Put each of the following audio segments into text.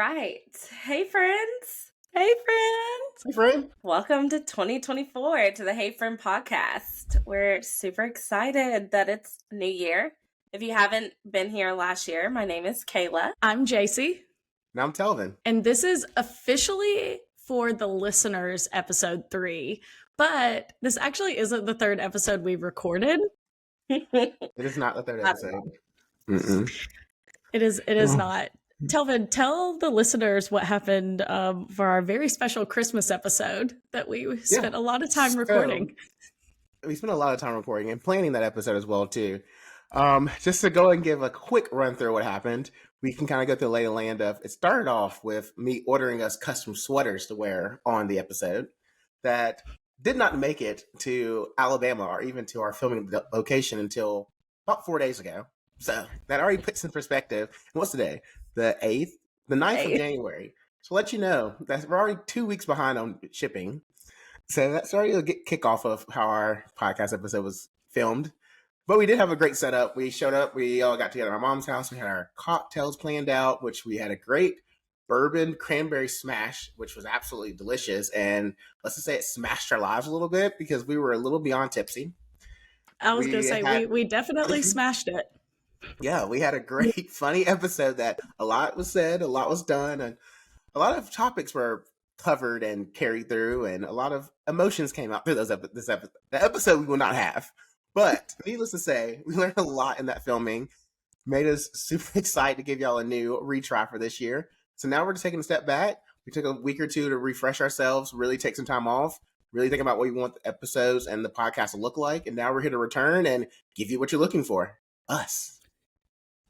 right. Hey, friends. Hey, friends. Hey, friend. Welcome to 2024 to the Hey Friend podcast. We're super excited that it's New Year. If you haven't been here last year, my name is Kayla. I'm JC. Now I'm Telvin. And this is officially for the listeners episode 3, but this actually isn't the third episode we've recorded. It is not the third episode. It is not. Telvin, tell the listeners what happened for our very special Christmas episode that we spent a lot of time recording. We spent a lot of time recording and planning that episode as well, too. Just to go and give a quick run through what happened, we can kind of go through the lay of the land of, it started off with me ordering us custom sweaters to wear on the episode that did not make it to Alabama or even to our filming location until about 4 days ago. So that already puts in perspective. And what's today? The 8th? The 9th of January. So let you know that we're already 2 weeks behind on shipping. So that's already a kickoff of how our podcast episode was filmed. But we did have a great setup. We showed up. We all got together at my mom's house. We had our cocktails planned out, which we had a great bourbon cranberry smash, which was absolutely delicious. And let's just say it smashed our lives a little bit because we were a little beyond tipsy. I was going to say, we definitely smashed it. Yeah, we had a great, funny episode that a lot was said, a lot was done, and a lot of topics were covered and carried through, and a lot of emotions came out through this episode. The episode we will not have. But needless to say, we learned a lot in that filming, made us super excited to give y'all a new retry for this year. So now we're just taking a step back. We took a week or two to refresh ourselves, really take some time off, really think about what we want the episodes and the podcast to look like. And now we're here to return and give you what you're looking for, us.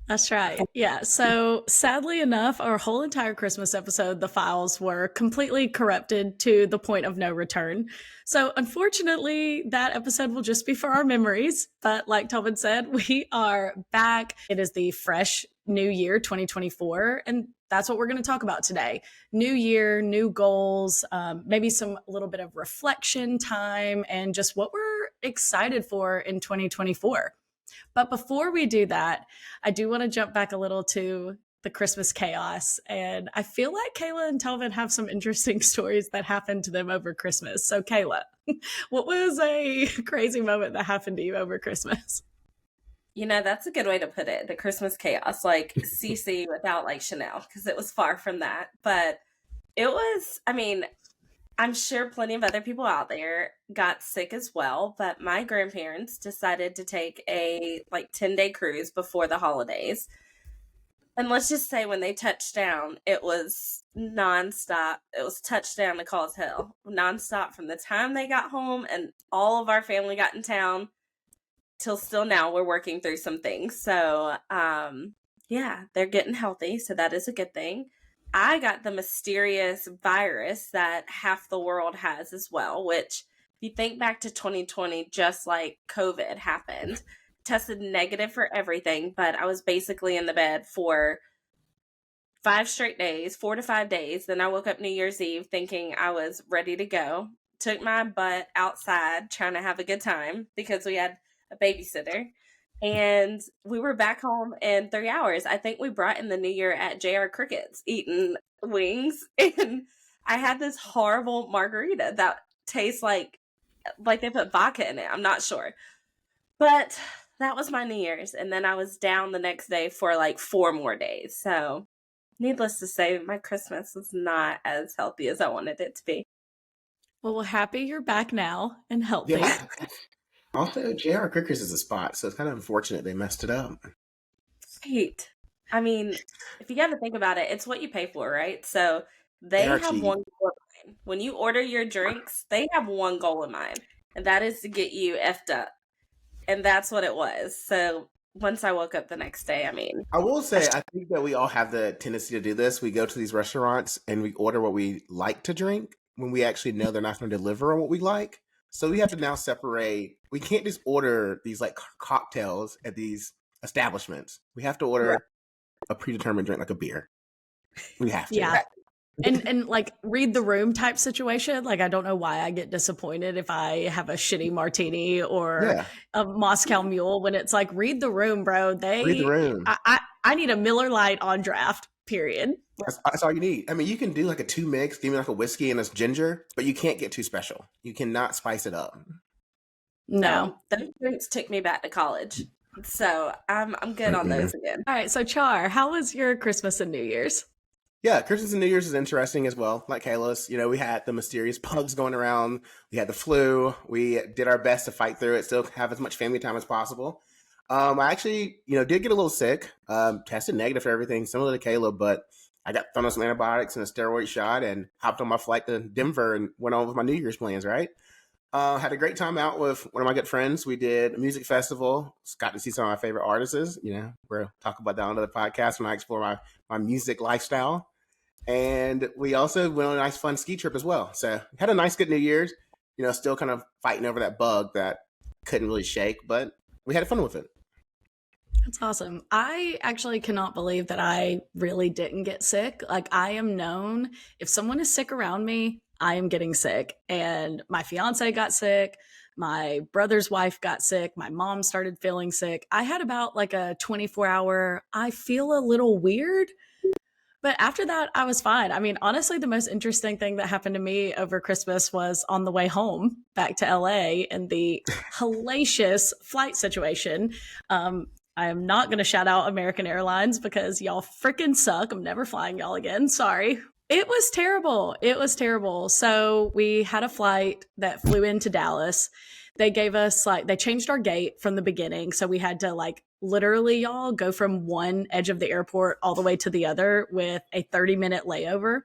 That's right. Yeah. So sadly enough, our whole entire Christmas episode, the files were completely corrupted to the point of no return. So unfortunately, that episode will just be for our memories. But like Tobin said, we are back. It is the fresh new year, 2024. And that's what we're going to talk about today. New year, new goals, maybe a little bit of reflection time, and just what we're excited for in 2024. But before we do that, I do want to jump back a little to the Christmas chaos. And I feel like Kayla and Telvin have some interesting stories that happened to them over Christmas. So Kayla, what was a crazy moment that happened to you over Christmas? You know, that's a good way to put it. The Christmas chaos, like CC without like Chanel, because it was far from that. But it was, I'm sure plenty of other people out there got sick as well, but my grandparents decided to take a 10-day cruise before the holidays. And let's just say when they touched down, it was nonstop. It was touchdown to cause hell. Nonstop from the time they got home and all of our family got in town till still now. We're working through some things. So, yeah, they're getting healthy. So that is a good thing. I got the mysterious virus that half the world has as well, which if you think back to 2020, just like COVID happened, tested negative for everything, but I was basically in the bed for 4 to 5 days. Then I woke up New Year's Eve thinking I was ready to go. Took my butt outside trying to have a good time because we had a babysitter. And we were back home in 3 hours. I think we brought in the new year at JR Cricket's eating wings. And I had this horrible margarita that tastes like they put vodka in it. I'm not sure. But that was my New Year's. And then I was down the next day for 4 more days. So needless to say, my Christmas was not as healthy as I wanted it to be. Well, we're happy you're back now and healthy. Yeah. Also, JR Crickers is a spot, so it's kind of unfortunate they messed it up. Right. If you got to think about it, it's what you pay for, right? So they have cheap. one goal in mind. When you order your drinks, they have one goal in mind, and that is to get you effed up. And that's what it was. So once I woke up the next day, I will say, I think that we all have the tendency to do this. We go to these restaurants and we order what we like to drink when we actually know they're not going to deliver on what we like. So we have to now separate. We can't just order these cocktails at these establishments. We have to order a predetermined drink, like a beer. We have to. Yeah. And read the room type situation. I don't know why I get disappointed if I have a shitty martini or a Moscow Mule when it's read the room, bro. Read the room. I need a Miller Lite on draft. period. That's all you need. I mean, you can do like a 2 mix, give me like a whiskey and a ginger, but you can't get too special. You cannot spice it up. No. Those drinks took me back to college. So I'm good on those again. All right, so Char, how was your Christmas and New Year's? Yeah, Christmas and New Year's is interesting as well. Like Kayla's, we had the mysterious bugs going around. We had the flu. We did our best to fight through it, still have as much family time as possible. I actually, did get a little sick. Tested negative for everything, similar to Kayla, but I got thrown on some antibiotics and a steroid shot and hopped on my flight to Denver and went on with my New Year's plans, right? Had a great time out with one of my good friends. We did a music festival. Got to see some of my favorite artists. We'll talk about that on another podcast when I explore my music lifestyle. And we also went on a nice fun ski trip as well. So had a nice, good New Year's, still kind of fighting over that bug that couldn't really shake, but we had fun with it. That's awesome. I actually cannot believe that I really didn't get sick. Like, I am known, if someone is sick around me, I am getting sick. And my fiance got sick. My brother's wife got sick. My mom started feeling sick. I had about like a 24-hour, I feel a little weird. But after that, I was fine. I mean, honestly, the most interesting thing that happened to me over Christmas was on the way home back to LA and the hellacious flight situation. I am not going to shout out American Airlines because y'all freaking suck. I'm never flying y'all again. Sorry. It was terrible. It was terrible. So we had a flight that flew into Dallas. They gave us they changed our gate from the beginning. So we had to literally, y'all, go from one edge of the airport all the way to the other with a 30-minute layover.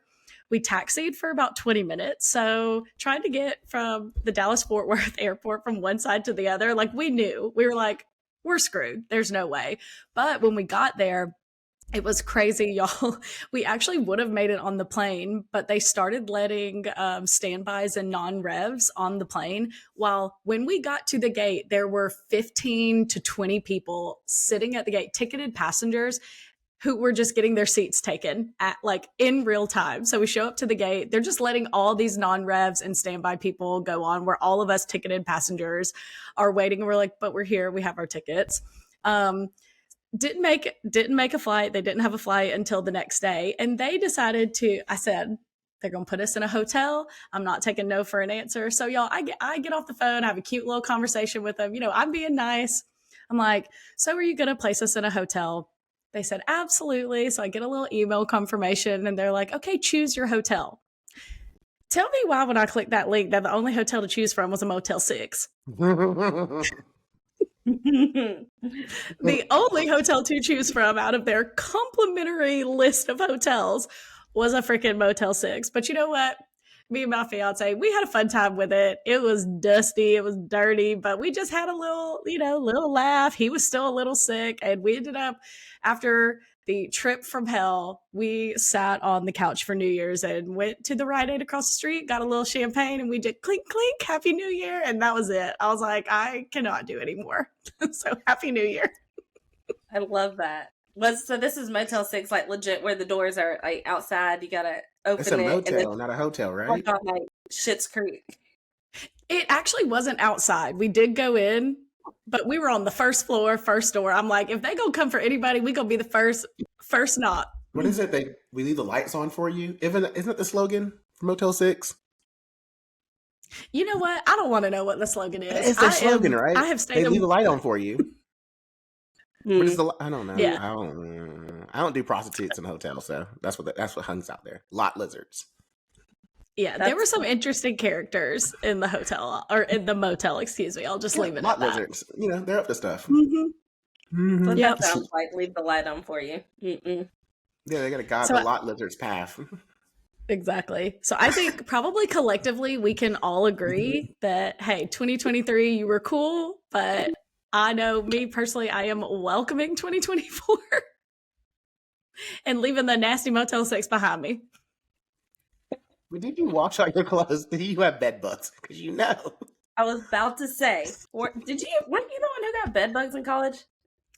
We taxied for about 20 minutes. So trying to get from the Dallas-Fort Worth airport from one side to the other, we knew. We were we're screwed. There's no way. But when we got there, it was crazy, y'all. We actually would have made it on the plane, but they started letting standbys and non-revs on the plane. While when we got to the gate, there were 15 to 20 people sitting at the gate, ticketed passengers who were just getting their seats taken at in real time. So we show up to the gate. They're just letting all these non-revs and standby people go on where all of us ticketed passengers are waiting. And we're but we're here. We have our tickets. Didn't make a flight. They didn't have a flight until the next day. And they decided I said, they're going to put us in a hotel. I'm not taking no for an answer. So y'all, I get off the phone, have a cute little conversation with them. I'm being nice. I'm so are you going to place us in a hotel? They said, absolutely. So I get a little email confirmation and they're okay, choose your hotel. Tell me why when I clicked that link that the only hotel to choose from was a Motel 6. The only hotel to choose from out of their complimentary list of hotels was a freaking Motel 6. But you know what? Me and my fiance, we had a fun time with it. It was dusty, it was dirty, but we just had a little laugh. He was still a little sick, and we ended up, after the trip from hell, we sat on the couch for New Year's and went to the Rite Aid across the street, got a little champagne, and we did clink, clink, Happy New Year, and that was it. I was I cannot do anymore. So Happy New Year. I love that. So this is Motel 6, legit, where the doors are outside. You gotta open it. It's a motel, not a hotel, right? On Schitt's Creek. It actually wasn't outside. We did go in, but we were on the first floor, first door. I'm if they gonna come for anybody, we gonna be the first knock. What is it? We leave the lights on for you? Isn't it the slogan for Motel 6? You know what? I don't want to know what the slogan is. It's their slogan, right? I have stayed. They leave the light on for you. What is I don't know. Yeah. I don't do prostitutes in hotels, so that's what hangs out there. Lot lizards. Yeah, there were some interesting characters in the hotel, or in the motel, excuse me. I'll just leave it at that. Lot lizards. They're up to stuff. Mm-hmm. So that sounds leave the light on for you. Mm-mm. Yeah, they got to guide the lot lizard's path. Exactly. So I think probably collectively we can all agree that, hey, 2023, you were cool, but I know me personally, I am welcoming 2024 and leaving the nasty Motel 6 behind me. But did you wash out your clothes? Did you have bed bugs? Because I was about to say, weren't you the one who got bed bugs in college?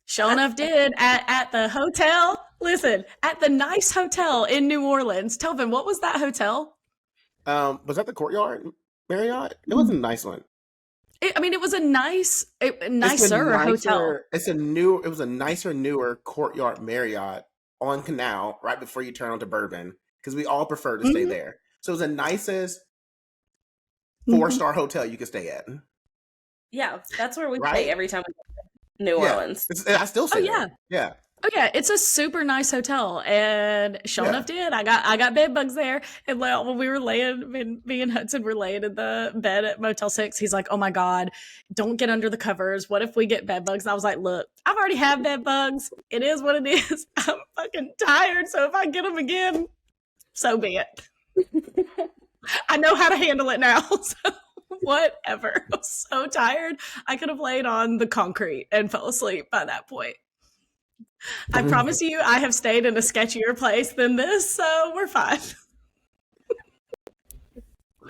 Sure enough did at the hotel. Listen, at the nice hotel in New Orleans. Telvin, what was that hotel? Was that the Courtyard Marriott? It was a nice one. It was a nicer hotel. It was a nicer, newer Courtyard Marriott on Canal right before you turn onto Bourbon because we all prefer to stay there. So it was the nicest 4-star hotel you could stay at. Yeah, that's where we stay Right? every time we go to New Yeah. Orleans. I still Oh stay yeah. there. Yeah. Oh yeah, it's a super nice hotel, and sure enough, I got bed bugs there. And like, when we were laying, me and Hudson were laying in the bed at Motel 6. He's like, "Oh my god, don't get under the covers. What if we get bed bugs?" And I was like, "Look, I've already had bed bugs. It is what it is. I'm fucking tired. So if I get them again, so be it. I know how to handle it now." So whatever. I was so tired. I could have laid on the concrete and fell asleep by that point. I promise you, I have stayed in a sketchier place than this, so we're fine.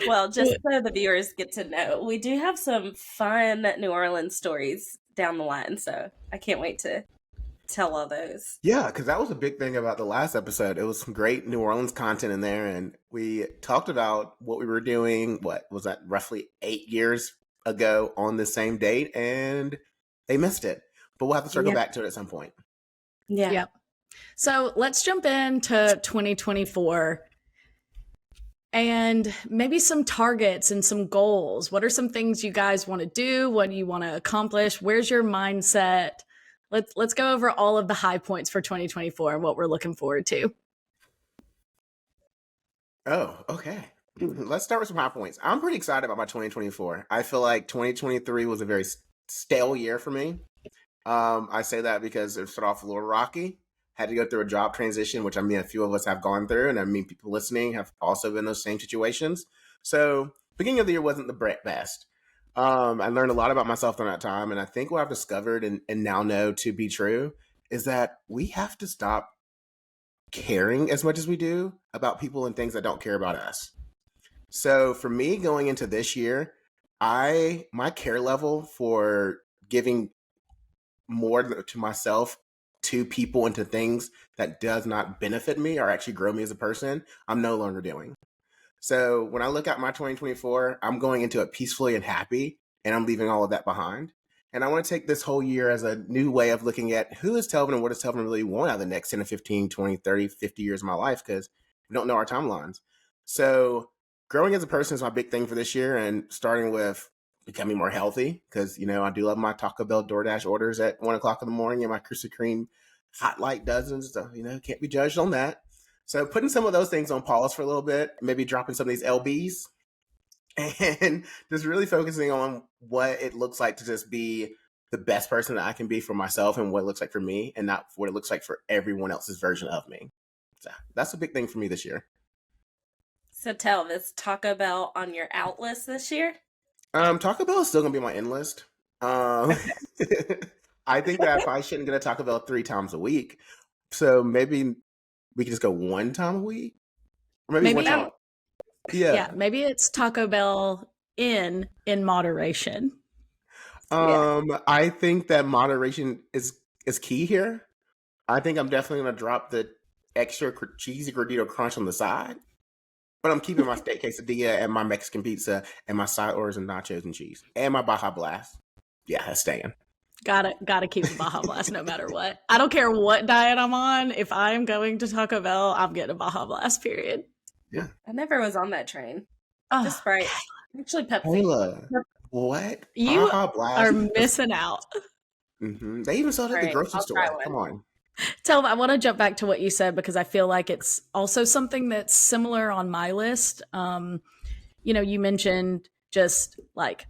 Well, just so the viewers get to know, we do have some fun New Orleans stories down the line, so I can't wait to tell all those. Yeah, because that was a big thing about the last episode. It was some great New Orleans content in there, and we talked about what we were doing, what was that, roughly 8 years ago on the same date, and they missed it. But we'll have to circle back to it at some point. Yeah. Yep. So let's jump into 2024 and maybe some targets and some goals. What are some things you guys want to do? What do you want to accomplish? Where's your mindset? Let's go over all of the high points for 2024 and what we're looking forward to. Oh, okay. Let's start with some high points. I'm pretty excited about my 2024. I feel like 2023 was a very stale year for me. I say that because it started off a little rocky. Had to go through a job transition, which I mean, a few of us have gone through, and I mean, people listening have also been in those same situations. So, beginning of the year wasn't the best. I learned a lot about myself during that time, and I think what I've discovered and now know to be true is that we have to stop caring as much as we do about people and things that don't care about us. So, for me, going into this year, my care level for giving more to myself, to people, and to things that does not benefit me or actually grow me as a person, I'm no longer doing. So when I look at my 2024, I'm going into it peacefully and happy, and I'm leaving all of that behind. And I want to take this whole year as a new way of looking at who is Telvin and what does Telvin really want out of the next 10 to 15, 20, 30, 50 years of my life, because we don't know our timelines. So growing as a person is my big thing for this year, and starting with becoming more healthy, because I do love my Taco Bell DoorDash orders at 1:00 in the morning and my Krispy Kreme hot light dozens. So can't be judged on that. So putting some of those things on pause for a little bit, maybe dropping some of these LBs, and just really focusing on what it looks like to just be the best person that I can be for myself, and what it looks like for me, and not what it looks like for everyone else's version of me. So that's a big thing for me this year. So tell, is Taco Bell on your out list this year? Taco Bell is still gonna be my in list. I think that I probably shouldn't get a Taco Bell 3 times a week. So maybe we can just go 1 time a week, or maybe 1 time. Yeah, maybe it's Taco Bell in moderation. I think that moderation is key here. I think I'm definitely gonna drop the extra cheesy gordito crunch on the side, but I'm keeping my steak quesadilla and my Mexican pizza and my side orders and nachos and cheese and my Baja Blast. Yeah, that's staying. Gotta keep the Baja Blast no matter what. I don't care what diet I'm on. If I am going to Taco Bell, I'm getting a Baja Blast, period. Yeah. I never was on that train. Oh, just Sprite. Actually, Pepsi. Kayla, what? You Baja Blast are missing out. Mm-hmm. They even sold it at the grocery store. Come on. Tell, I want to jump back to what you said, because I feel like it's also something that's similar on my list. You mentioned just like,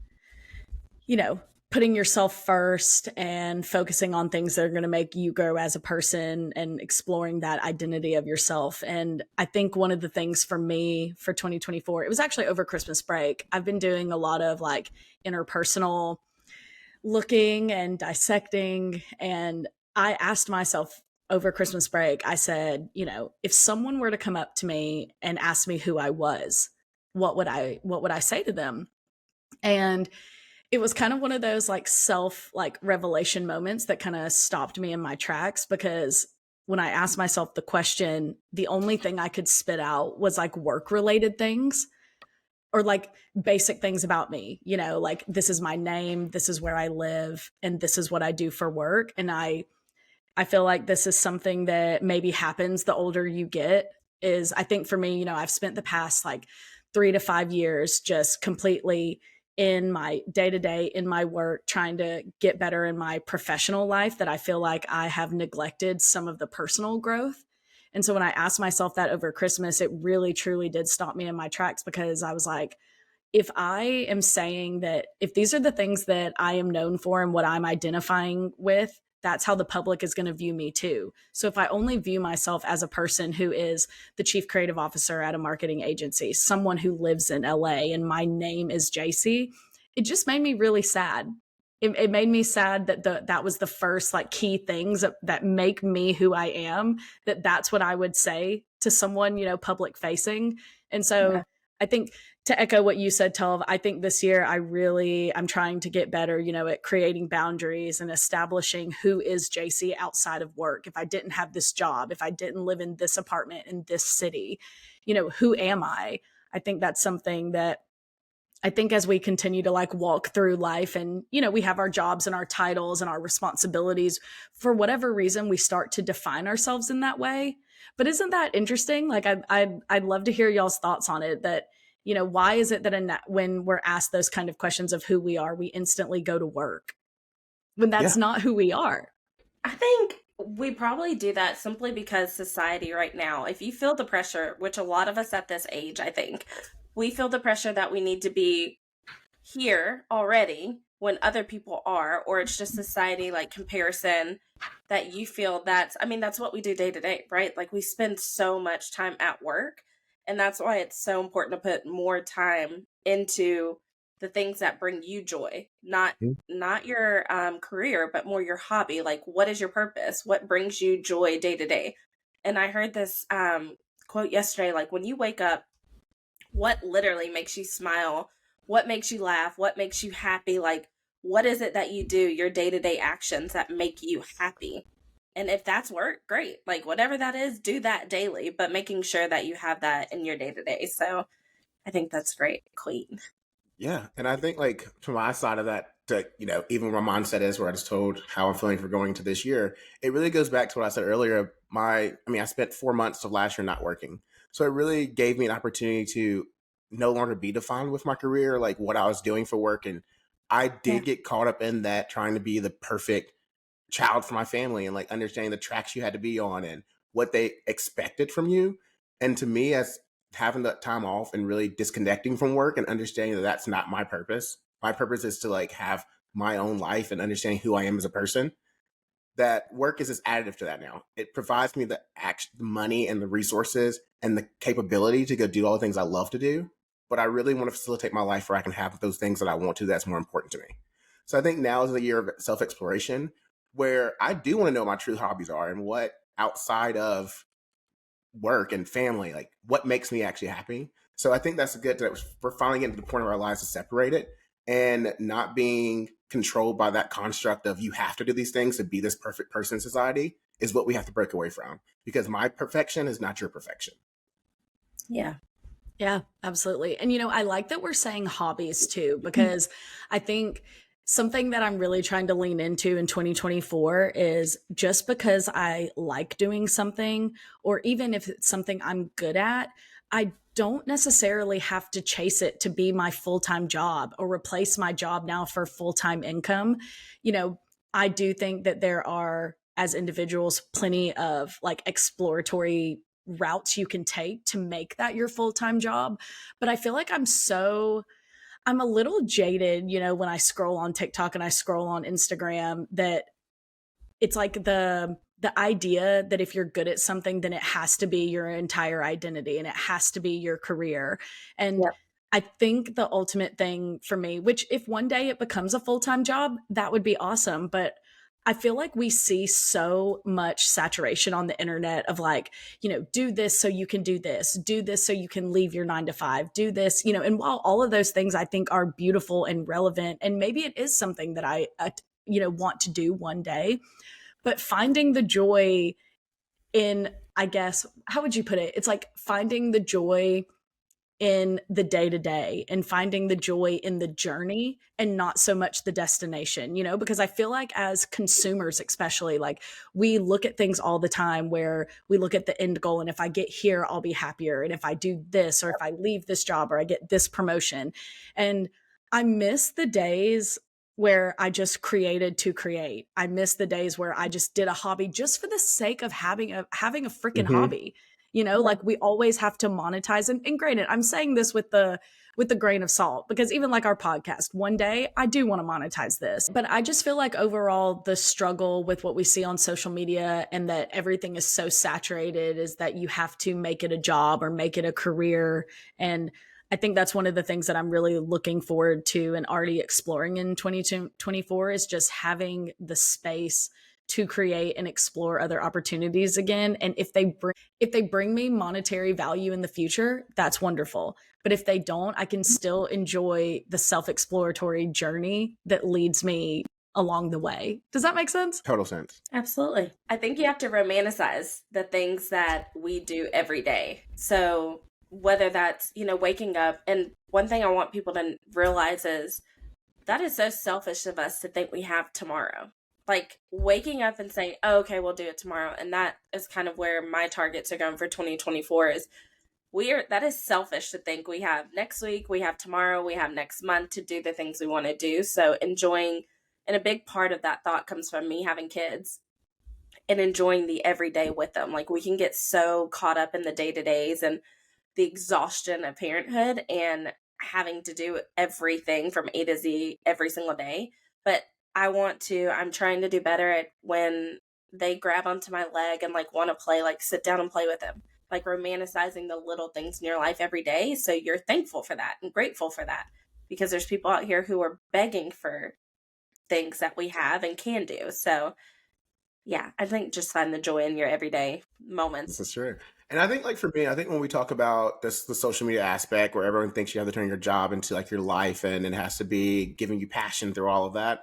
putting yourself first and focusing on things that are going to make you grow as a person and exploring that identity of yourself. And I think one of the things for me for 2024, it was actually over Christmas break. I've been doing a lot of like interpersonal looking and dissecting. And I asked myself over Christmas break, I said, if someone were to come up to me and ask me who I was, what would I say to them? And it was kind of one of those like revelation moments that kind of stopped me in my tracks, because when I asked myself the question, the only thing I could spit out was like work related things, or like basic things about me, like this is my name, this is where I live, and this is what I do for work. And I I feel like this is something that maybe happens the older you get. Is I think for me, I've spent the past like 3 to 5 years just completely in my day to day, in my work, trying to get better in my professional life, that I feel like I have neglected some of the personal growth. And so when I asked myself that over Christmas, it really truly did stop me in my tracks, because I was like, if I am saying that, if these are the things that I am known for and what I'm identifying with, that's how the public is going to view me too. So if I only view myself as a person who is the chief creative officer at a marketing agency, someone who lives in LA, and my name is JC, it just made me really sad. It made me sad that that was the first like key things that make me who I am, that's what I would say to someone, public facing. And so Yeah. I think, to echo what you said, Tove, I think this year I'm trying to get better, at creating boundaries and establishing who is JC outside of work. If I didn't have this job, if I didn't live in this apartment in this city, who am I? I think that's something that I think as we continue to like walk through life, and, we have our jobs and our titles and our responsibilities, for whatever reason, we start to define ourselves in that way. But isn't that interesting? Like, I'd love to hear y'all's thoughts on it, that, why is it that when we're asked those kind of questions of who we are, we instantly go to work when that's Yeah. not who we are? I think we probably do that simply because society right now, if you feel the pressure, which a lot of us at this age, I think, we feel the pressure that we need to be here already when other people are, or it's just society like comparison that you feel that's what we do day to day, right? Like we spend so much time at work, and that's why it's so important to put more time into the things that bring you joy, not your career, but more your hobby. Like, what is your purpose? What brings you joy day to day? And I heard this quote yesterday, like when you wake up, what literally makes you smile? What makes you laugh? What makes you happy? Like, what is it that you do, your day-to-day actions that make you happy? And if that's work, great. Like, whatever that is, do that daily, but making sure that you have that in your day-to-day. So I think that's great, Queen. Yeah, and I think like from my side of that, to even where my mindset is, where I just told how I'm feeling for going to this year, it really goes back to what I said earlier. I spent 4 months of last year not working, so it really gave me an opportunity to no longer be defined with my career, like what I was doing for work, and I Yeah. did get caught up in that, trying to be the perfect child for my family, and like understanding the tracks you had to be on and what they expected from you. And to me, as having that time off and really disconnecting from work and understanding that that's not my purpose. My purpose is to like have my own life and understanding who I am as a person. That work is just additive to that now. It provides me the action, the money and the resources and the capability to go do all the things I love to do. But I really want to facilitate my life where I can have those things that I want to, that's more important to me. So I think now is a year of self-exploration where I do want to know what my true hobbies are and what outside of work and family, like what makes me actually happy. So I think that's good that we're finally getting to the point of our lives to separate it and not being controlled by that construct of you have to do these things to be this perfect person in society is what we have to break away from, because my perfection is not your perfection. Yeah. Yeah, absolutely. And, I like that we're saying hobbies too, because I think something that I'm really trying to lean into in 2024 is, just because I like doing something, or even if it's something I'm good at, I don't necessarily have to chase it to be my full time job or replace my job now for full time income. I do think that there are, as individuals, plenty of like exploratory routes you can take to make that your full-time job. But I feel like I'm a little jaded, when I scroll on TikTok and I scroll on Instagram, that it's like the idea that if you're good at something, then it has to be your entire identity and it has to be your career. And Yep. I think the ultimate thing for me, which if one day it becomes a full-time job, that would be awesome. But I feel like we see so much saturation on the internet of like, do this so you can do this so you can leave your 9 to 5, do this, and while all of those things I think are beautiful and relevant, and maybe it is something that I, want to do one day, but finding the joy in, I guess, how would you put it? It's like finding the joy in the day to day and finding the joy in the journey and not so much the destination, you know, because I feel like as consumers, especially, like we look at things all the time where we look at the end goal. And if I get here, I'll be happier. And if I do this, or if I leave this job, or I get this promotion. And I miss the days where I just created to create. I miss the days where I just did a hobby just for the sake of having a freaking hobby. You know, like we always have to monetize. And granted, I'm saying this with the grain of salt, because even like our podcast, one day I do want to monetize this. But I just feel like overall the struggle with what we see on social media and that everything is so saturated is that you have to make it a job or make it a career. And I think that's one of the things that I'm really looking forward to and already exploring in 2024 is just having the space to create and explore other opportunities again. And if they bring me monetary value in the future, that's wonderful. But if they don't, I can still enjoy the self-exploratory journey that leads me along the way. Does that make sense? Total sense. Absolutely. I think you have to romanticize the things that we do every day. So whether that's, you know, waking up, and one thing I want people to realize is that is so selfish of us to think we have tomorrow. Like waking up and saying, oh, okay, we'll do it tomorrow. And that is kind of where my targets are going for 2024 is that is selfish to think we have next week, we have tomorrow, we have next month to do the things we want to do. So enjoying, and a big part of that thought comes from me having kids and enjoying the everyday with them. Like we can get so caught up in the day-to-days and the exhaustion of parenthood and having to do everything from A to Z every single day. But I'm trying to do better at when they grab onto my leg and like want to play, like sit down and play with them, like romanticizing the little things in your life every day. So you're thankful for that and grateful for that, because there's people out here who are begging for things that we have and can do. So yeah, I think just find the joy in your everyday moments. That's true. And I think, like, for me, I think when we talk about this, the social media aspect where everyone thinks you have to turn your job into like your life and it has to be giving you passion through all of that.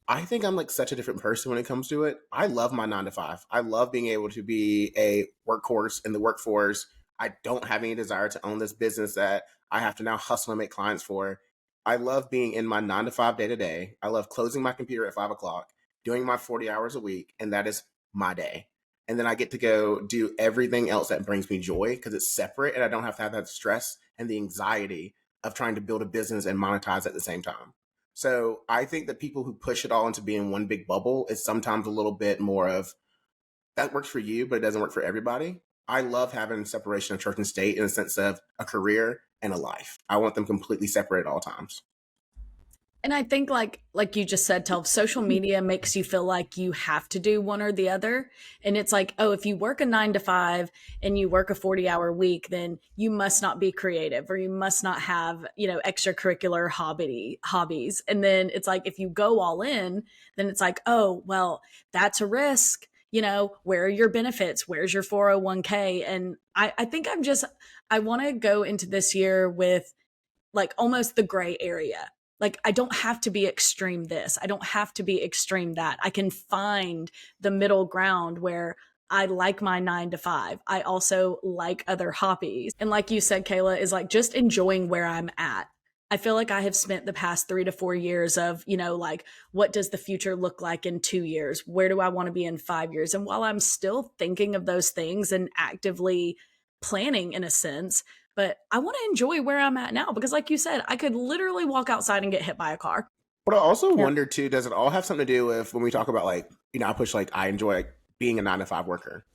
I think I'm like such a different person when it comes to it. I love my 9 to 5. I love being able to be a workhorse in the workforce. I don't have any desire to own this business that I have to now hustle and make clients for. I love being in my 9 to 5 day to day. I love closing my computer at 5 o'clock, doing my 40 hours a week, and that is my day. And then I get to go do everything else that brings me joy because it's separate and I don't have to have that stress and the anxiety of trying to build a business and monetize at the same time. So I think that people who push it all into being one big bubble is sometimes a little bit more of that works for you, but it doesn't work for everybody. I love having separation of church and state in the sense of a career and a life. I want them completely separate at all times. And I think like you just said, Telv, social media makes you feel like you have to do one or the other. And it's like, oh, if you work a 9 to 5 and you work a 40-hour week, then you must not be creative or you must not have, you know, extracurricular hobbies. And then it's like, if you go all in, then it's like, oh, well, that's a risk. You know, where are your benefits? Where's your 401k? And I think I want to go into this year with like almost the gray area. Like, I don't have to be extreme this. I don't have to be extreme that. I can find the middle ground where I like my 9 to 5. I also like other hobbies. And like you said, Kayla, is like just enjoying where I'm at. I feel like I have spent the past 3 to 4 years of, you know, like, what does the future look like in 2 years? Where do I want to be in 5 years? And while I'm still thinking of those things and actively planning in a sense, but I want to enjoy where I'm at now because, like you said, I could literally walk outside and get hit by a car. But I also wonder too, does it all have something to do with when we talk about like, you know, I push like I enjoy like, being a 9 to 5 worker.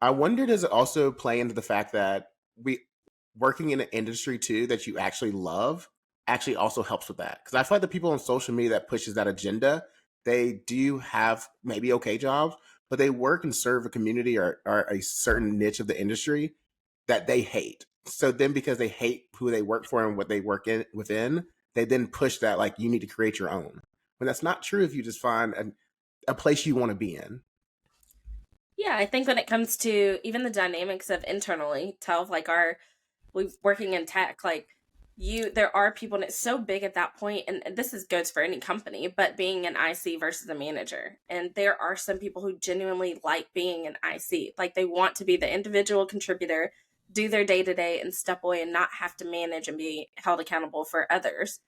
I wonder, does it also play into the fact that we working in an industry too that you actually love actually also helps with that? Because I feel like the people on social media that pushes that agenda, they do have maybe okay jobs, but they work and serve a community or a certain niche of the industry that they hate. So then because they hate who they work for and what they work in within, they then push that like you need to create your own. When that's not true if you just find a place you want to be in. Yeah, I think when it comes to even the dynamics of internally, like we working in tech, like there are people, and it's so big at that point, and this goes for any company, but being an IC versus a manager. And there are some people who genuinely like being an IC. Like they want to be the individual contributor, do their day to day and step away and not have to manage and be held accountable for others.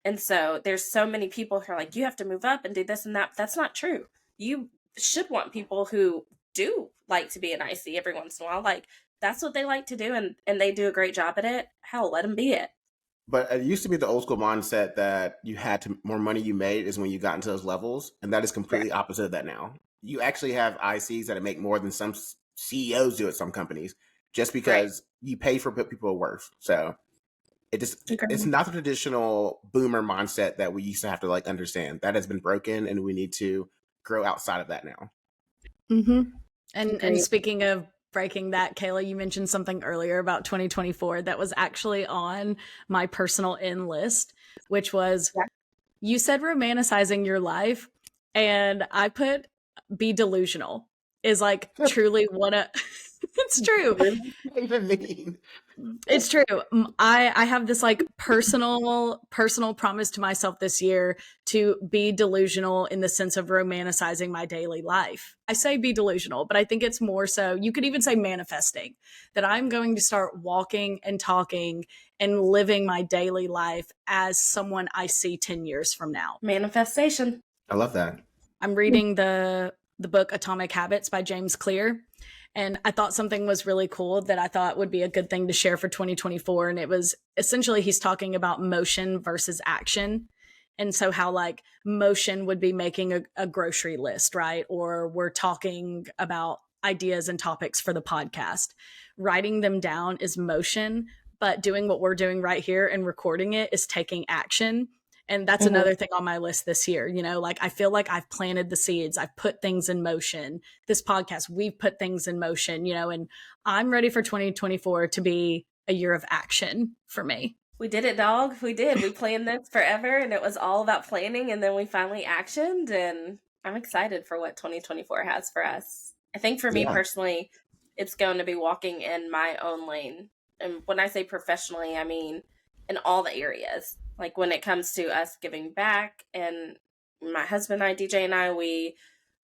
And so there's so many people who are like, you have to move up and do this and that. That's not true. You should want people who do like to be an IC every once in a while. Like, that's what they like to do, and they do a great job at it. Hell, let them be it. But it used to be the old school mindset that you had to, more money you made is when you got into those levels. And that is completely opposite of that now. You actually have ICs that make more than some CEOs do at some companies just because you pay for what people are worth. So it's not the traditional boomer mindset that we used to have to like understand. That has been broken, and we need to grow outside of that now. Mm-hmm. And speaking of breaking that, Kayla, you mentioned something earlier about 2024 that was actually on my personal in list, which was you said romanticizing your life, and I put be delusional is like truly one of it's true. What does that even mean? It's true. I have this like personal promise to myself this year to be delusional in the sense of romanticizing my daily life. I say be delusional, but I think it's more so, you could even say manifesting, that I'm going to start walking and talking and living my daily life as someone I see 10 years from now. Manifestation. I love that. I'm reading the book Atomic Habits by James Clear. And I thought something was really cool that I thought would be a good thing to share for 2024. And it was essentially, he's talking about motion versus action. And so how like motion would be making a grocery list, right? Or we're talking about ideas and topics for the podcast. Writing them down is motion, but doing what we're doing right here and recording it is taking action. And that's another thing on my list this year. You know, like I feel like I've planted the seeds. I've put things in motion. This podcast, we've put things in motion, you know, and I'm ready for 2024 to be a year of action for me. We did it, dog. We did. We planned this forever, and it was all about planning, and then we finally actioned, and I'm excited for what 2024 has for us. I think for me personally, it's going to be walking in my own lane. And when I say professionally, I mean in all the areas. Like when it comes to us giving back, and my husband and I, DJ and I, we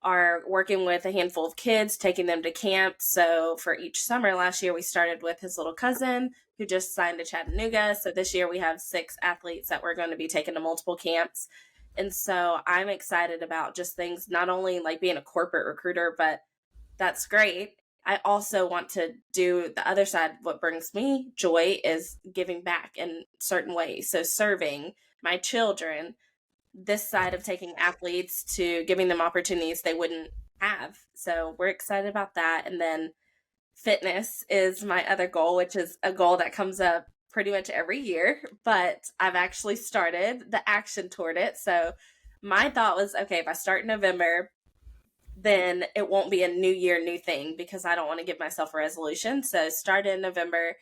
are working with a handful of kids, taking them to camp. So for each summer last year, we started with his little cousin who just signed to Chattanooga. So this year we have 6 athletes that we're going to be taking to multiple camps. And so I'm excited about just things, not only like being a corporate recruiter, but that's great. I also want to do the other side. What brings me joy is giving back in certain ways. So serving my children, this side of taking athletes to giving them opportunities they wouldn't have. So we're excited about that. And then fitness is my other goal, which is a goal that comes up pretty much every year, but I've actually started the action toward it. So my thought was, okay, if I start in November, then it won't be a new year, new thing, because I don't want to give myself a resolution. So started in November,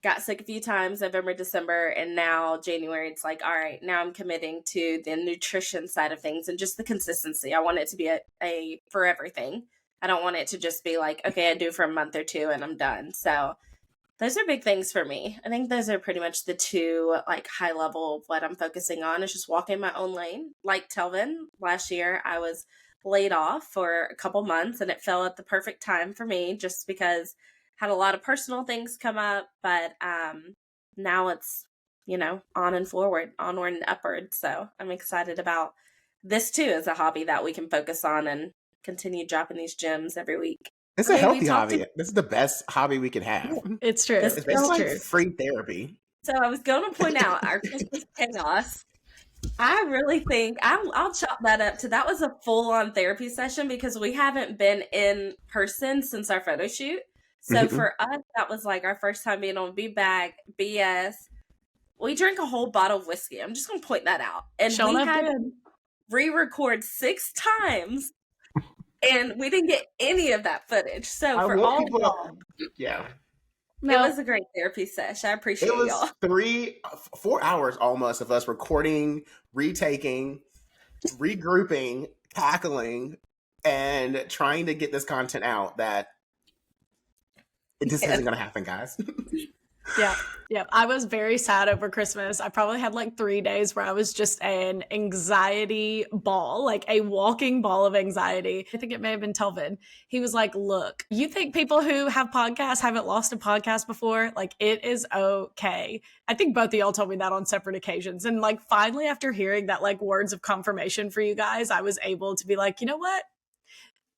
got sick a few times, November, December, and now January, it's like, all right, now I'm committing to the nutrition side of things and just the consistency. I want it to be a forever thing. I don't want it to just be like, okay, I do for a month or two and I'm done. So those are big things for me. I think those are pretty much the two like high level of what I'm focusing on, is just walking my own lane. Like Telvin, last year I was laid off for a couple months, and it fell at the perfect time for me just because I had a lot of personal things come up, but now it's, you know, on and forward, onward and upward. So I'm excited about this too as a hobby that we can focus on and continue dropping these gems every week. It's a healthy hobby. This is the best hobby we can have. It's true. It's basically like free therapy. So I was going to point out our Christmas chaos. I really think I'll chalk that up to that was a full-on therapy session, because we haven't been in person since our photo shoot. So for us, that was like our first time being on B-Bag, BS. We drank a whole bottle of whiskey. I'm just going to point that out. And we had to re-record 6 times, and we didn't get any of that footage. So for all y'all, it was a great therapy session. I appreciate y'all. It was 4 hours almost of us recording, retaking, regrouping, tackling, and trying to get this content out that it just isn't going to happen, guys. Yeah. Yeah. I was very sad over Christmas. I probably had like 3 days where I was just an anxiety ball, like a walking ball of anxiety. I think it may have been Telvin. He was like, look, you think people who have podcasts haven't lost a podcast before? Like, it is okay. I think both of y'all told me that on separate occasions. And like, finally, after hearing that, like, words of confirmation for you guys, I was able to be like, you know what?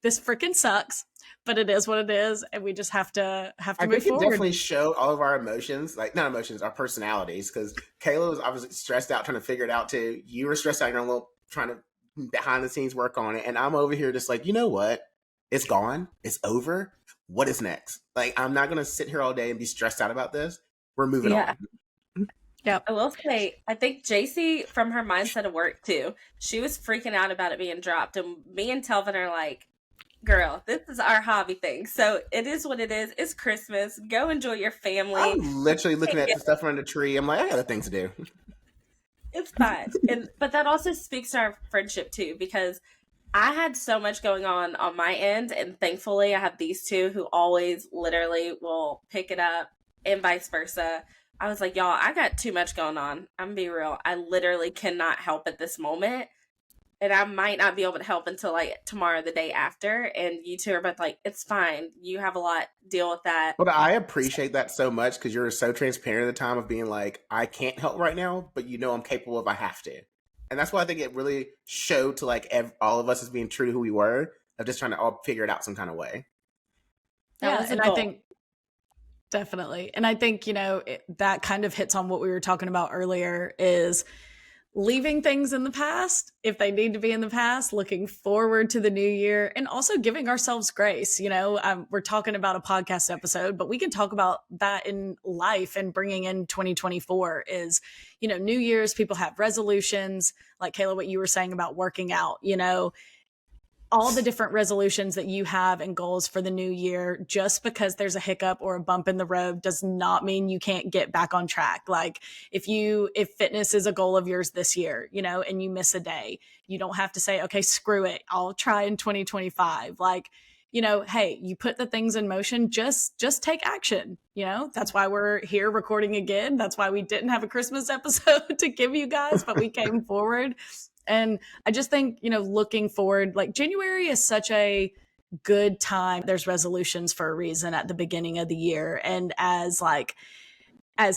This freaking sucks, but it is what it is, and we just have to I move think it forward. definitely showed all of our emotions, like not emotions, our personalities. Because Kayla was obviously stressed out trying to figure it out too. You were stressed out, you're a little trying to behind the scenes work on it, and I'm over here just like, you know what? It's gone. It's over. What is next? Like, I'm not gonna sit here all day and be stressed out about this. We're moving Yeah. on. Yep. I will say, I think JC, from her mindset of work too, she was freaking out about it being dropped. And me and Telvin are like, girl, this is our hobby thing. So it is what it is. It's Christmas. Go enjoy your family. I'm literally looking at the stuff under the tree. I'm like, I got a thing to do. It's fine. But that also speaks to our friendship too, because I had so much going on my end, and thankfully I have these two who always literally will pick it up, and vice versa. I was like, y'all, I got too much going on. I'm gonna be real. I literally cannot help at this moment. And I might not be able to help until like tomorrow, the day after. And you two are both like, it's fine. You have a lot. Deal with that. But I appreciate that so much because you're so transparent at the time of being like, I can't help right now, but you know I'm capable if I have to. And that's why I think it really showed to like all of us as being true to who we were, of just trying to all figure it out some kind of way. That was a And goal. I think definitely. And I think, that kind of hits on what we were talking about earlier is leaving things in the past if they need to be in the past, looking forward to the new year, and also giving ourselves grace. We're talking about a podcast episode, but we can talk about that in life, and bringing in 2024 is, New Year's, people have resolutions, like Kayla, what you were saying about working out, all the different resolutions that you have and goals for the new year. Just because there's a hiccup or a bump in the road does not mean you can't get back on track. Like if fitness is a goal of yours this year, and you miss a day, you don't have to say, okay, screw it, I'll try in 2025. Like, hey, you put the things in motion, just take action. That's why we're here recording again. That's why we didn't have a Christmas episode to give you guys, but we came forward. And I just think, looking forward, like January is such a good time. There's resolutions for a reason at the beginning of the year. And as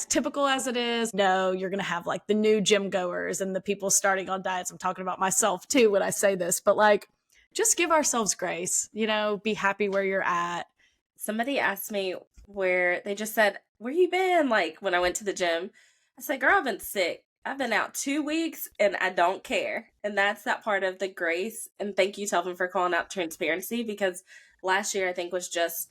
typical as it is, you're going to have like the new gym goers and the people starting on diets. I'm talking about myself too when I say this, but like, just give ourselves grace, be happy where you're at. Somebody asked me where they just said, where you been? Like when I went to the gym, I said, girl, I've been sick. I've been out 2 weeks and I don't care. And that's that part of the grace. And thank you, Telvin, for calling out transparency, because last year I think was just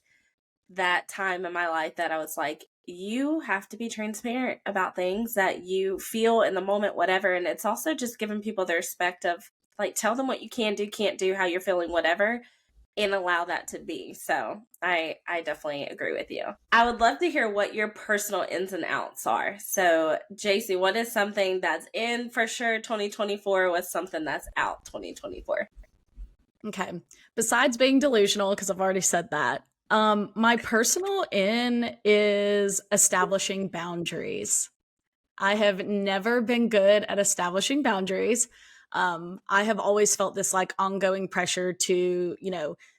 that time in my life that I was like, you have to be transparent about things that you feel in the moment, whatever. And it's also just giving people the respect of like, tell them what you can do, can't do, how you're feeling, whatever, and allow that to be. So I definitely agree with you. I would love to hear what your personal ins and outs are. So JC, what is something that's in for sure 2024? What's something that's out 2024? Okay. Besides being delusional, because I've already said that, my personal in is establishing boundaries. I have never been good at establishing boundaries. I have always felt this like ongoing pressure to,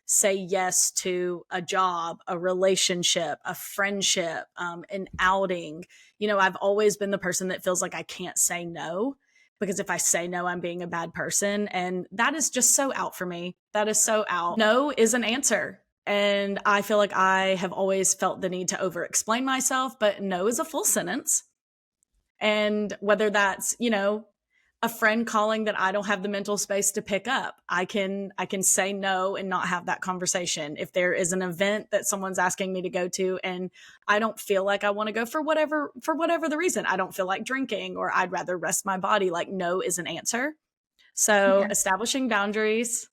say yes to a job, a relationship, a friendship, an outing. I've always been the person that feels like I can't say no, because if I say no, I'm being a bad person. And that is just so out for me. That is so out. No is an answer. And I feel like I have always felt the need to over explain myself, but no is a full sentence. And whether that's, a friend calling that I don't have the mental space to pick up, I can say no and not have that conversation. If there is an event that someone's asking me to go to and I don't feel like I want to go for whatever the reason, I don't feel like drinking or I'd rather rest my body, like no is an answer. So establishing boundaries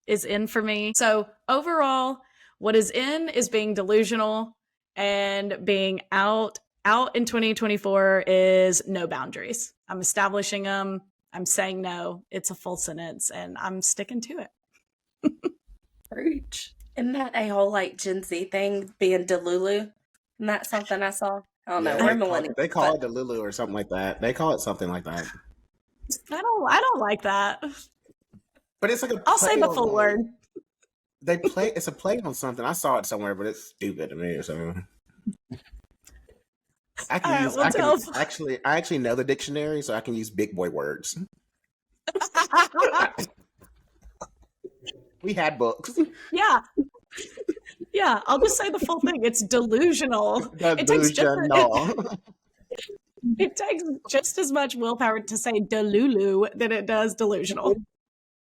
is in for me. So overall, what is in is being delusional, and being out in 2024 is no boundaries. I'm establishing them. I'm saying no. It's a full sentence and I'm sticking to it. Preach. Isn't that a whole like Gen Z thing, being Delulu? Isn't that something I saw? I don't know. Yeah, We're they millennials, call but it the Lulu or something like that. They call it something like that. I don't like that. But it's like a I'll play say the on full like word. they play. It's a play on something. I saw it somewhere, but it's stupid to me. So I All can right, use. well, tell. I actually know the dictionary, so I can use big boy words. We had books. Yeah, yeah. I'll just say the full thing. It's delusional. Delusional. It takes just as much willpower to say delulu than it does delusional.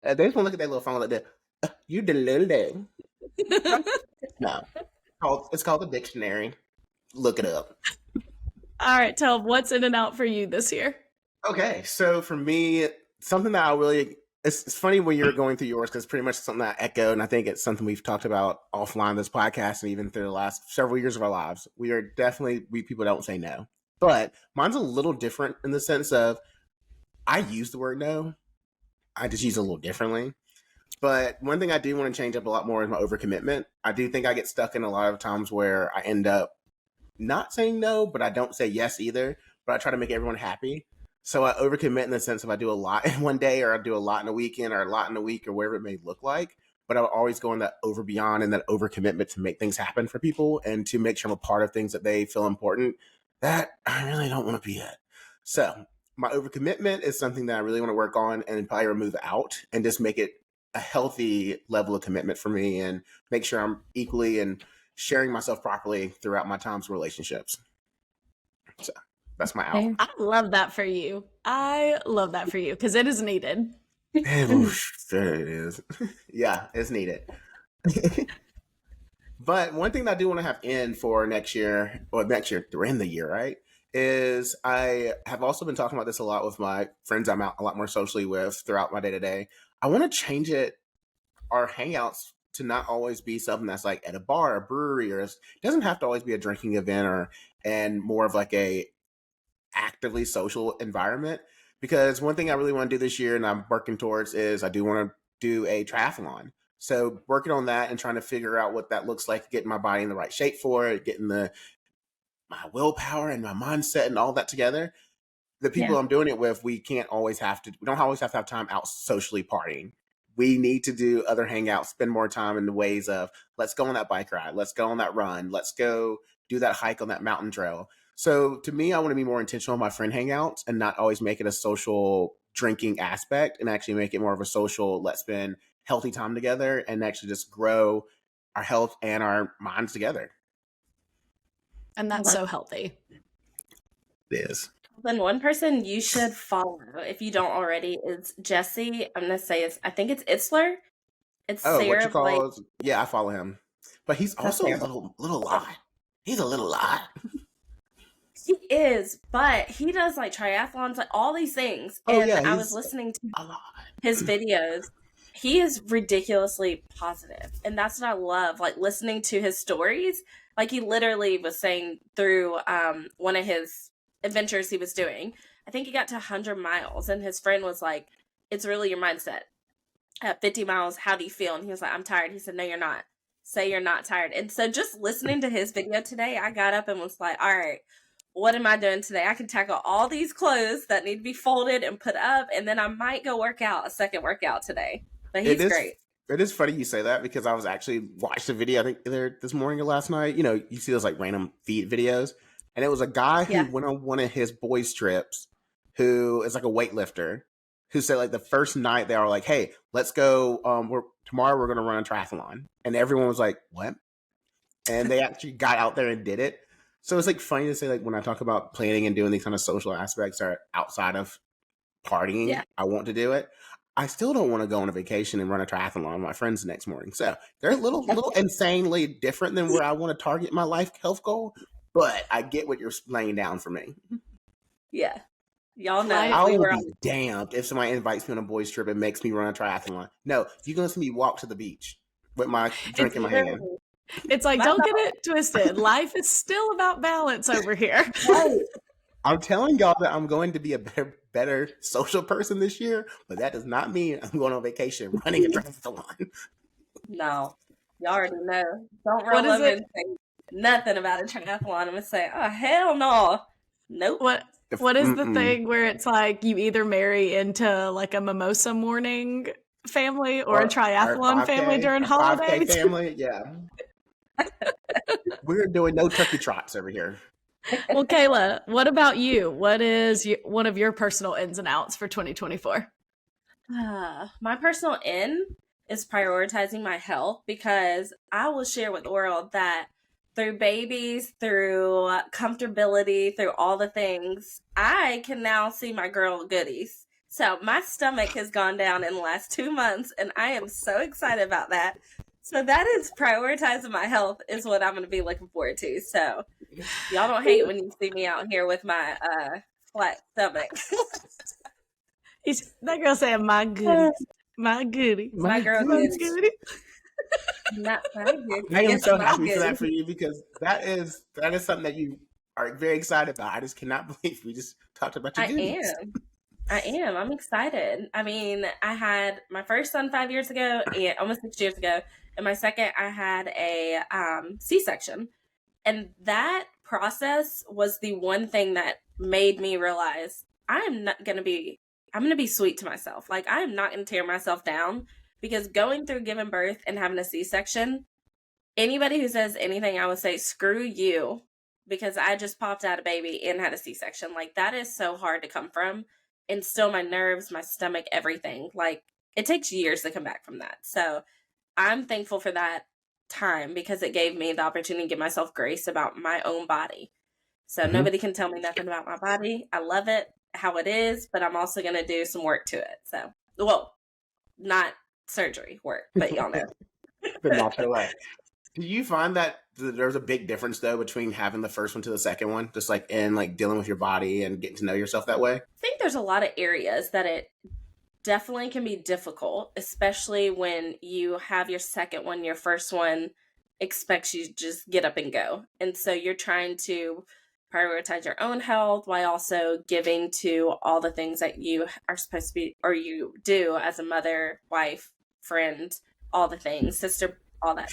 They just want to look at that little phone like that. You delulu. No, it's called the dictionary. Look it up. All right, tell what's in and out for you this year. Okay, so for me, something that I really it's funny when you're going through yours because pretty much something that I echo, and I think it's something we've talked about offline this podcast and even through the last several years of our lives. We people don't say no, but mine's a little different in the sense of I use the word no, I just use it a little differently. But one thing I do want to change up a lot more is my overcommitment. I do think I get stuck in a lot of times where I end up not saying no, but I don't say yes either. But I try to make everyone happy. So I overcommit in the sense of I do a lot in one day, or I do a lot in a weekend, or a lot in a week, or wherever it may look like. But I'll always go in that over beyond and that overcommitment to make things happen for people and to make sure I'm a part of things that they feel important that I really don't want to be at. So my overcommitment is something that I really want to work on and probably remove out and just make it a healthy level of commitment for me and make sure I'm equally and sharing myself properly throughout my times in relationships. So that's my out. I love that for you. I love that for you because it is needed. There it is. Yeah, it's needed. But one thing that I do want to have in for next year, or next year, during the year, right, is I have also been talking about this a lot with my friends I'm out a lot more socially with throughout my day to day. I want to change it, our hangouts, to not always be something that's like at a bar, a brewery, or it doesn't have to always be a drinking event or and more of like a actively social environment. Because one thing I really want to do this year and I'm working towards is I do want to do a triathlon. So working on that and trying to figure out what that looks like, getting my body in the right shape for it, getting my willpower and my mindset and all that together. The people I'm doing it with, we don't always have to have time out socially partying. We need to do other hangouts, spend more time in the ways of let's go on that bike ride, let's go on that run, let's go do that hike on that mountain trail. So to me, I want to be more intentional on my friend hangouts and not always make it a social drinking aspect and actually make it more of a social, let's spend healthy time together and actually just grow our health and our minds together. And that's so healthy. It is. Then one person you should follow if you don't already is Jesse. I'm gonna say I think it's Itzler. It's Oh, what Sarah you call Blake. is, yeah, I follow him. But he's That's also a terrible. little lot. He's a little lot. He is, but he does like triathlons, like all these things. Oh And yeah, I was he's listening to a lot. his videos. He is ridiculously positive, and that's what I love. Like listening to his stories. Like he literally was saying through one of his adventures he was doing. I think he got to 100 miles, and his friend was like, "It's really your mindset. At 50 miles, how do you feel?" And he was like, "I'm tired." He said, "No, you're not. Say you're not tired." And so just listening to his video today, I got up and was like, all right, what am I doing today? I can tackle all these clothes that need to be folded and put up, and then I might go work out a second workout today. But he's great. It is funny you say that because I was actually watched a video I think either this morning or last night. You know, you see those like random feed videos, and it was a guy who Yeah. went on one of his boys' trips, who is like a weightlifter, who said like the first night they were like, "Hey, let's go. Tomorrow we're going to run a triathlon," and everyone was like, "What?" And they actually got out there and did it. So it's like funny to say like when I talk about planning and doing these kind of social aspects are outside of partying, Yeah. I want to do it. I still don't want to go on a vacation and run a triathlon with my friends the next morning. So they're a little insanely different than where I want to target my life health goal. But I get what you're laying down for me. Yeah. Y'all know I we will were be on. damned if somebody invites me on a boys' trip and makes me run a triathlon. No, you're going to see me walk to the beach with my drink in my hand. It's like, don't get it twisted. Life is still about balance over here. Right. I'm telling y'all that I'm going to be a better social person this year, but that does not mean I'm going on vacation running a triathlon. No. Y'all already know. Don't What roll is over it? and say nothing about a triathlon. I'm gonna say, oh hell no, nope. What is the thing where it's like you either marry into like a mimosa morning family or a triathlon family during 5K holidays? family? Yeah. We're doing no turkey trots over here. Well, Kayla, what about you? What is one of your personal ins and outs for 2024? My personal in is prioritizing my health, because I will share with the world that through babies, through comfortability, through all the things, I can now see my girl goodies. So my stomach has gone down in the last 2 months, and I am so excited about that. So that is prioritizing my health is what I'm going to be looking forward to. So y'all don't hate when you see me out here with my flat stomach. That girl saying, my goodie. My goodie. My girl goodness. goodies. Not my goodies. I am It's so my happy for that goodies. for you, because that is something that you are very excited about. I just cannot believe we just talked about your goodies. I am. I'm excited. I mean, I had my first son 5 years ago, and almost 6 years ago, and my second, I had a C-section, and that process was the one thing that made me realize I'm going to be sweet to myself. Like, I am not going to tear myself down, because going through giving birth and having a C-section, anybody who says anything, I would say, screw you, because I just popped out a baby and had a C-section. Like, that is so hard to come from. And still, my nerves, my stomach, everything. Like, it takes years to come back from that. So I'm thankful for that time, because it gave me the opportunity to give myself grace about my own body. So nobody can tell me nothing about my body. I love it how it is, but I'm also going to do some work to it. So, well, not surgery work, but y'all know. But not your way. Do you find that there's a big difference though between having the first one to the second one, just like in like dealing with your body and getting to know yourself that way? I think there's a lot of areas that it definitely can be difficult, especially when you have your second one. Your first one expects you to just get up and go. And so you're trying to prioritize your own health while also giving to all the things that you are supposed to be, or you do as a mother, wife, friend, all the things, sister, all that.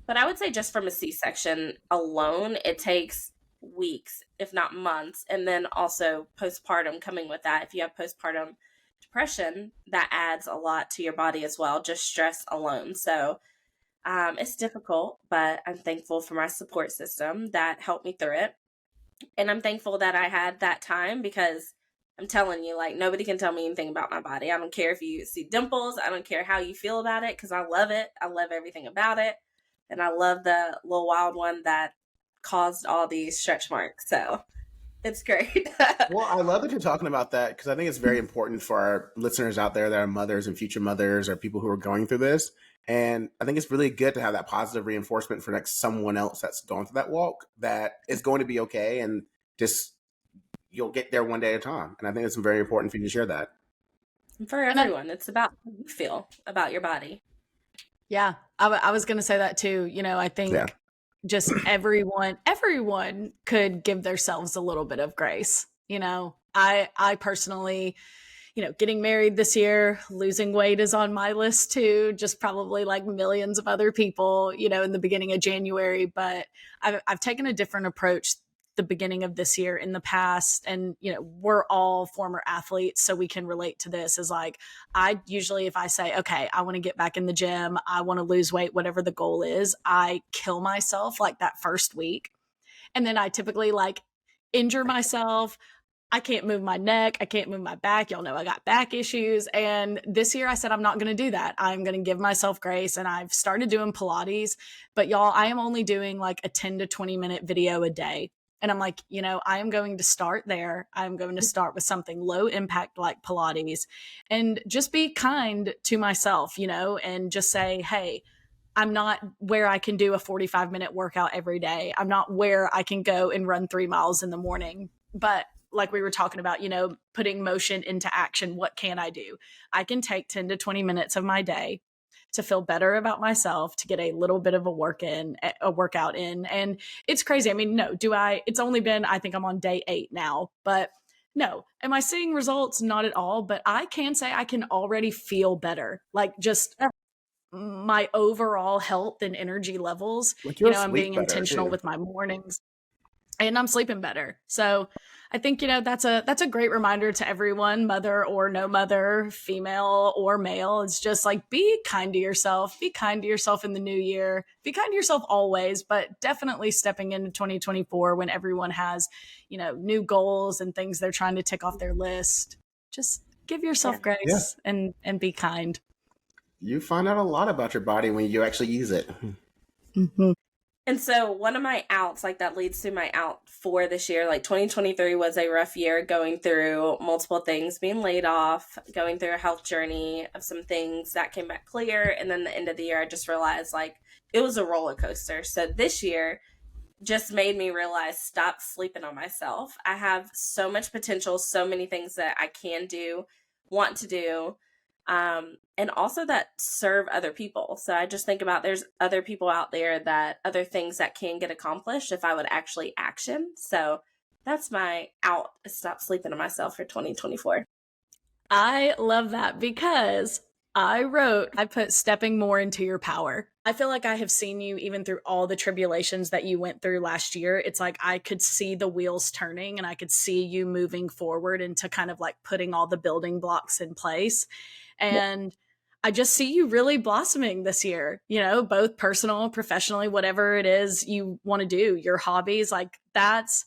But I would say just from a C-section alone, it takes weeks, if not months. And then also postpartum coming with that. If you have postpartum depression, that adds a lot to your body as well, just stress alone. So it's difficult, but I'm thankful for my support system that helped me through it. And I'm thankful that I had that time, because I'm telling you, like, nobody can tell me anything about my body. I don't care if you see dimples. I don't care how you feel about it, because I love it. I love everything about it. And I love the little wild one that caused all these stretch marks. So it's great. Well, I love that you're talking about that, because I think it's very important for our listeners out there that are mothers and future mothers, or people who are going through this. And I think it's really good to have that positive reinforcement for next someone else that's going through that walk, that is going to be okay, and just you'll get there one day at a time. And I think it's very important for you to share that. For everyone, it's about how you feel about your body. Yeah, I was going to say that too. You know, I think just everyone could give themselves a little bit of grace. You know, I personally, you know, getting married this year, losing weight is on my list too, just probably like millions of other people, you know, in the beginning of January. But I've taken a different approach the beginning of this year. In the past, and you know, we're all former athletes, so we can relate to this, is like, I usually, if I say, okay, I want to get back in the gym, I want to lose weight, whatever the goal is, I kill myself like that first week. And then I typically like injure myself. I can't move my neck. I can't move my back. Y'all know I got back issues. And this year I said, I'm not going to do that. I'm going to give myself grace. And I've started doing Pilates, but y'all, I am only doing like a 10 to 20 minute video a day. And I'm like, you know, I am going to start there. I'm going to start with something low impact like Pilates, and just be kind to myself, you know, and just say, hey, I'm not where I can do a 45-minute workout every day. I'm not where I can go and run 3 miles in the morning. But like we were talking about, you know, putting motion into action, what can I do? I can take 10 to 20 minutes of my day to feel better about myself, to get a little bit of a workout in. And it's crazy. I mean, no, it's only been, I think I'm on day 8 now, but no, am I seeing results? Not at all. But I can say I can already feel better. Like just my overall health and energy levels. Like You you'll know, I'm being sleep better intentional too. with my mornings, and I'm sleeping better. So I think, you know, that's a great reminder to everyone, mother or no mother, female or male. It's just like, be kind to yourself. Be kind to yourself in the new year. Be kind to yourself always, but definitely stepping into 2024 when everyone has, you know, new goals and things they're trying to tick off their list. Just give Yeah. yourself Yeah. grace and be kind. You find out a lot about your body when you actually use it. Mm-hmm. And so one of my outs, like that leads to my out for this year, like 2023 was a rough year, going through multiple things, being laid off, going through a health journey of some things that came back clear. And then the end of the year, I just realized like it was a roller coaster. So this year just made me realize, stop sleeping on myself. I have so much potential, so many things that I can do, want to do, and also that serve other people. So I just think about, there's other people out there, that other things that can get accomplished if I would actually action. So that's my out, stop sleeping on myself for 2024. I love that because I put stepping more into your power. I feel like I have seen you even through all the tribulations that you went through last year. It's like I could see the wheels turning and I could see you moving forward into kind of like putting all the building blocks in place. And I just see you really blossoming this year, you know, both personal, professionally, whatever it is you want to do, your hobbies, like that's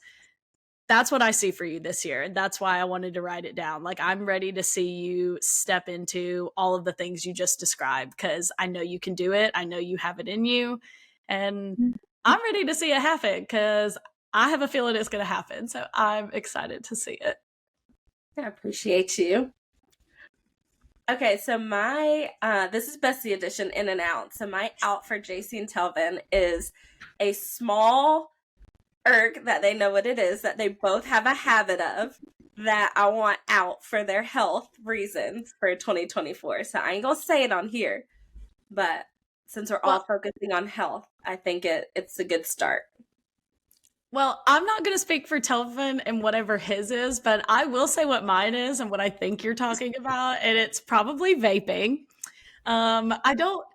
what I see for you this year. And that's why I wanted to write it down. Like, I'm ready to see you step into all of the things you just described because I know you can do it. I know you have it in you. And I'm ready to see it happen because I have a feeling it's going to happen. So I'm excited to see it. I appreciate you. Okay, so my this is Bestie edition, in and out. So my out for JC and Telvin is a small irk that they know what it is, that they both have a habit of, that I want out for their health reasons for 2024. So I ain't gonna say it on here, but since we're all Well, focusing on health, I think it's a good start. well, I'm not going to speak for Telvin and whatever his is, but I will say what mine is and what I think you're talking about, and it's probably vaping. I don't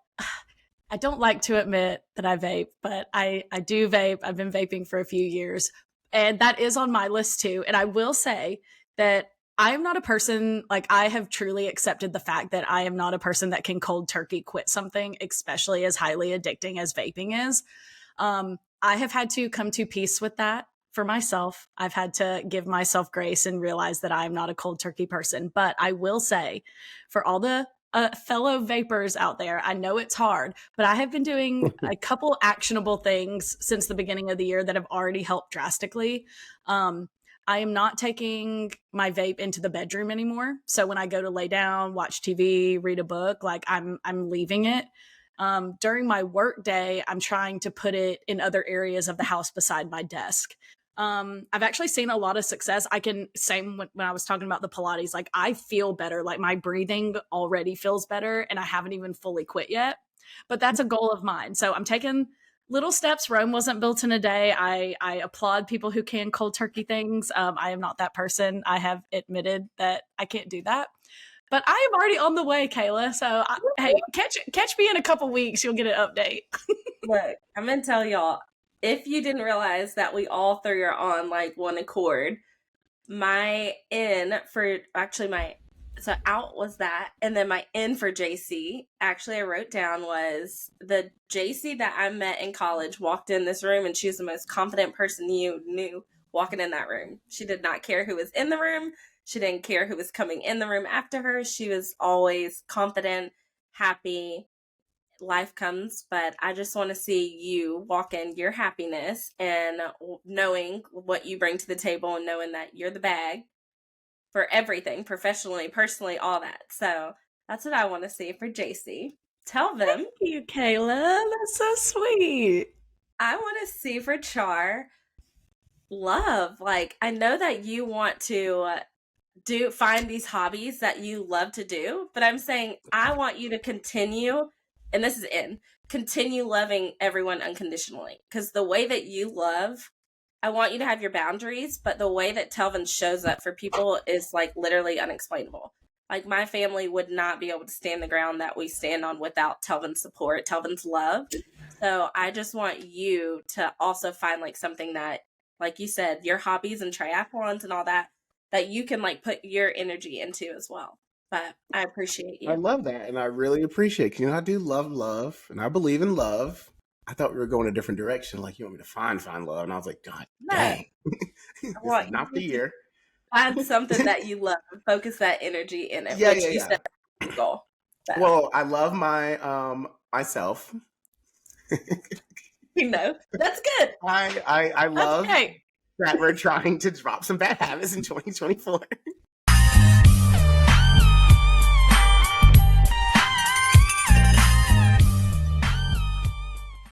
I don't like to admit that I vape, but I do vape. I've been vaping for a few years, and that is on my list too. And I will say that I am not a person, like, I have truly accepted the fact that I am not a person that can cold turkey quit something, especially as highly addicting as vaping is. I have had to come to peace with that for myself. I've had to give myself grace and realize that I'm not a cold turkey person. But I will say, for all the fellow vapors out there, I know it's hard, but I have been doing a couple actionable things since the beginning of the year that have already helped drastically. I am not taking my vape into the bedroom anymore. So when I go to lay down, watch TV, read a book, like I'm leaving it. During my work day, I'm trying to put it in other areas of the house beside my desk. I've actually seen a lot of success. I can, same when I was talking about the Pilates, like I feel better, like my breathing already feels better and I haven't even fully quit yet, but that's a goal of mine. So I'm taking little steps. Rome wasn't built in a day. I applaud people who can cold turkey things. I am not that person. I have admitted that I can't do that. But I am already on the way, Kayla. So, hey, catch me in a couple weeks. You'll get an update. Look, I'm gonna tell y'all, if you didn't realize that we all three are on like one accord, my in for actually my so out was that, and then my in for JC, actually I wrote down, was the JC that I met in college walked in this room and she was the most confident person you knew walking in that room. She did not care who was in the room. She didn't care who was coming in the room after her. She was always confident, happy. Life comes, but I just want to see you walk in your happiness and knowing what you bring to the table and knowing that you're the bag for everything, professionally, personally, all that. So that's what I want to see for JC. Tell them. Thank you, Kayla. That's so sweet. I want to see for Char love. Like, I know that you want to find these hobbies that you love to do, but I'm saying I want you to continue, and this is continue loving everyone unconditionally, because the way that you love, I want you to have your boundaries, but the way that Telvin shows up for people is like literally unexplainable. Like, my family would not be able to stand the ground that we stand on without Telvin's support, Telvin's love. So I just want you to also find like something that, like you said, your hobbies and triathlons and all that, that you can like put your energy into as well. But I appreciate I you. love that, and I really appreciate. You know, I do love, and I believe in love. I thought we were going a different direction. Like, you want me to find love, and I was like, God No, I dang, this is want not the you to year. find something that you love and focus that energy in it, Yeah, which yeah, you yeah. said is your goal. So, Well, I love my myself. that's good. I That's love great. that we're trying to drop some bad habits in 2024.